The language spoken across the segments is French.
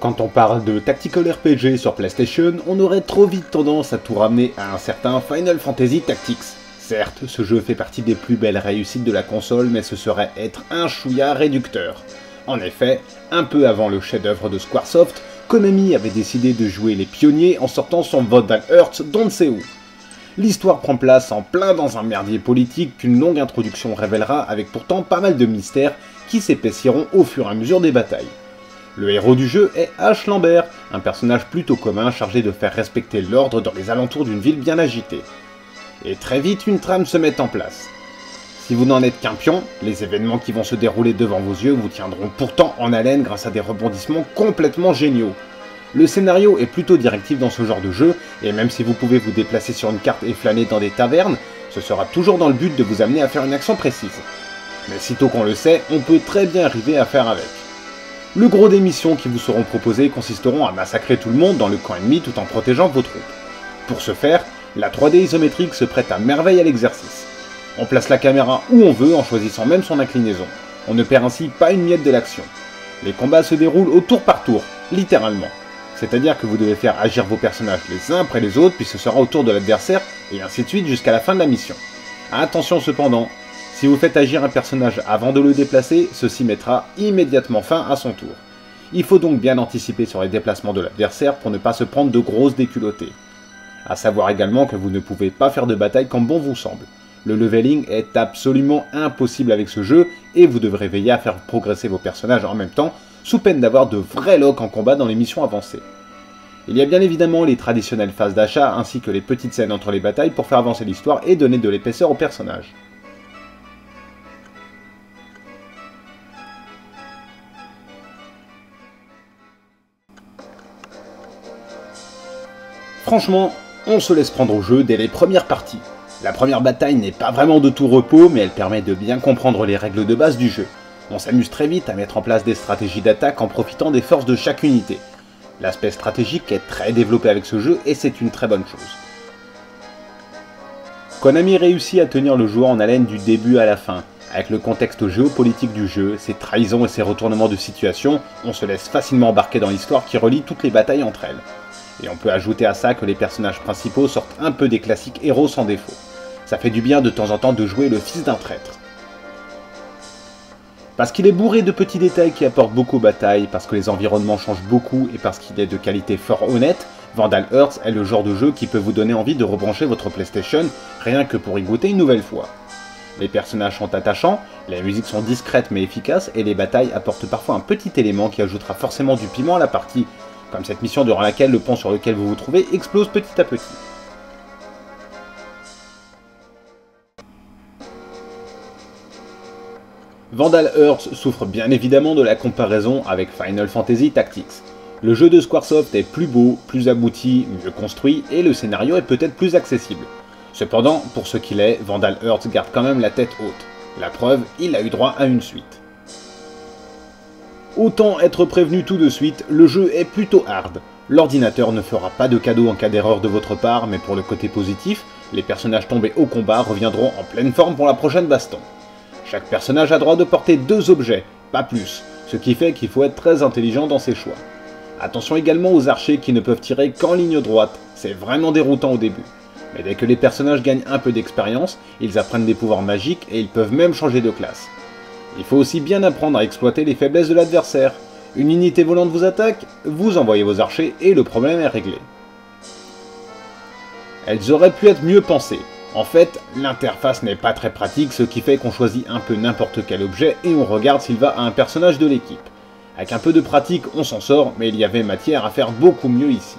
Quand on parle de Tactical RPG sur PlayStation, on aurait trop vite tendance à tout ramener à un certain Final Fantasy Tactics. Certes, ce jeu fait partie des plus belles réussites de la console, mais ce serait être un chouïa réducteur. En effet, un peu avant le chef-d'œuvre de Squaresoft, Konami avait décidé de jouer les pionniers en sortant son Vandal Hearts d'on ne sait où. L'histoire prend place en plein dans un merdier politique qu'une longue introduction révélera, avec pourtant pas mal de mystères qui s'épaissiront au fur et à mesure des batailles. Le héros du jeu est Ash Lambert, un personnage plutôt commun chargé de faire respecter l'ordre dans les alentours d'une ville bien agitée. Et très vite, une trame se met en place. Si vous n'en êtes qu'un pion, les événements qui vont se dérouler devant vos yeux vous tiendront pourtant en haleine grâce à des rebondissements complètement géniaux. Le scénario est plutôt directif dans ce genre de jeu, et même si vous pouvez vous déplacer sur une carte et flâner dans des tavernes, ce sera toujours dans le but de vous amener à faire une action précise. Mais sitôt qu'on le sait, on peut très bien arriver à faire avec. Le gros des missions qui vous seront proposées consisteront à massacrer tout le monde dans le camp ennemi tout en protégeant vos troupes. Pour ce faire, la 3D isométrique se prête à merveille à l'exercice. On place la caméra où on veut en choisissant même son inclinaison. On ne perd ainsi pas une miette de l'action. Les combats se déroulent au tour par tour, littéralement. C'est-à-dire que vous devez faire agir vos personnages les uns après les autres, puis ce sera au tour de l'adversaire, et ainsi de suite jusqu'à la fin de la mission. Attention cependant, si vous faites agir un personnage avant de le déplacer, ceci mettra immédiatement fin à son tour. Il faut donc bien anticiper sur les déplacements de l'adversaire pour ne pas se prendre de grosses déculottées. A savoir également que vous ne pouvez pas faire de bataille comme bon vous semble. Le leveling est absolument impossible avec ce jeu et vous devrez veiller à faire progresser vos personnages en même temps, sous peine d'avoir de vrais locks en combat dans les missions avancées. Il y a bien évidemment les traditionnelles phases d'achat ainsi que les petites scènes entre les batailles pour faire avancer l'histoire et donner de l'épaisseur aux personnages. Franchement, on se laisse prendre au jeu dès les premières parties. La première bataille n'est pas vraiment de tout repos, mais elle permet de bien comprendre les règles de base du jeu. On s'amuse très vite à mettre en place des stratégies d'attaque en profitant des forces de chaque unité. L'aspect stratégique est très développé avec ce jeu et c'est une très bonne chose. Konami réussit à tenir le joueur en haleine du début à la fin. Avec le contexte géopolitique du jeu, ses trahisons et ses retournements de situation, on se laisse facilement embarquer dans l'histoire qui relie toutes les batailles entre elles. Et on peut ajouter à ça que les personnages principaux sortent un peu des classiques héros sans défaut. Ça fait du bien de temps en temps de jouer le fils d'un traître. Parce qu'il est bourré de petits détails qui apportent beaucoup aux batailles, parce que les environnements changent beaucoup et parce qu'il est de qualité fort honnête, Vandal Hearts est le genre de jeu qui peut vous donner envie de rebrancher votre PlayStation rien que pour y goûter une nouvelle fois. Les personnages sont attachants, les musiques sont discrètes mais efficaces et les batailles apportent parfois un petit élément qui ajoutera forcément du piment à la partie, comme cette mission durant laquelle le pont sur lequel vous vous trouvez explose petit à petit. Vandal Hearts souffre bien évidemment de la comparaison avec Final Fantasy Tactics. Le jeu de Squaresoft est plus beau, plus abouti, mieux construit et le scénario est peut-être plus accessible. Cependant, pour ce qu'il est, Vandal Hearts garde quand même la tête haute. La preuve, il a eu droit à une suite. Autant être prévenu tout de suite, le jeu est plutôt hard. L'ordinateur ne fera pas de cadeau en cas d'erreur de votre part, mais pour le côté positif, les personnages tombés au combat reviendront en pleine forme pour la prochaine baston. Chaque personnage a droit de porter 2 objets, pas plus, ce qui fait qu'il faut être très intelligent dans ses choix. Attention également aux archers qui ne peuvent tirer qu'en ligne droite, c'est vraiment déroutant au début. Mais dès que les personnages gagnent un peu d'expérience, ils apprennent des pouvoirs magiques et ils peuvent même changer de classe. Il faut aussi bien apprendre à exploiter les faiblesses de l'adversaire. Une unité volante vous attaque, vous envoyez vos archers et le problème est réglé. Elles auraient pu être mieux pensées. En fait, l'interface n'est pas très pratique, ce qui fait qu'on choisit un peu n'importe quel objet et on regarde s'il va à un personnage de l'équipe. Avec un peu de pratique, on s'en sort, mais il y avait matière à faire beaucoup mieux ici.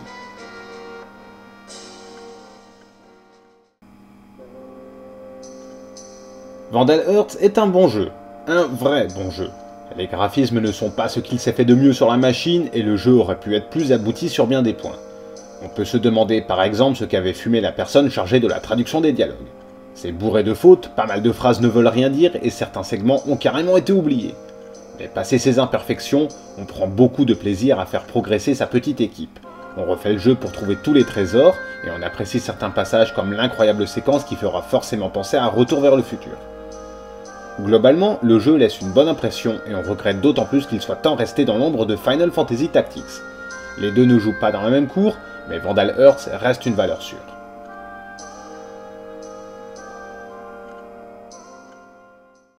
Vandal Hearts est un bon jeu. Un vrai bon jeu. Les graphismes ne sont pas ce qu'il s'est fait de mieux sur la machine et le jeu aurait pu être plus abouti sur bien des points. On peut se demander par exemple ce qu'avait fumé la personne chargée de la traduction des dialogues. C'est bourré de fautes, pas mal de phrases ne veulent rien dire et certains segments ont carrément été oubliés. Mais passé ces imperfections, on prend beaucoup de plaisir à faire progresser sa petite équipe. On refait le jeu pour trouver tous les trésors et on apprécie certains passages comme l'incroyable séquence qui fera forcément penser à un retour vers le futur. Globalement, le jeu laisse une bonne impression et on regrette d'autant plus qu'il soit tant resté dans l'ombre de Final Fantasy Tactics. Les deux ne jouent pas dans la même cour, mais Vandal Hearts reste une valeur sûre.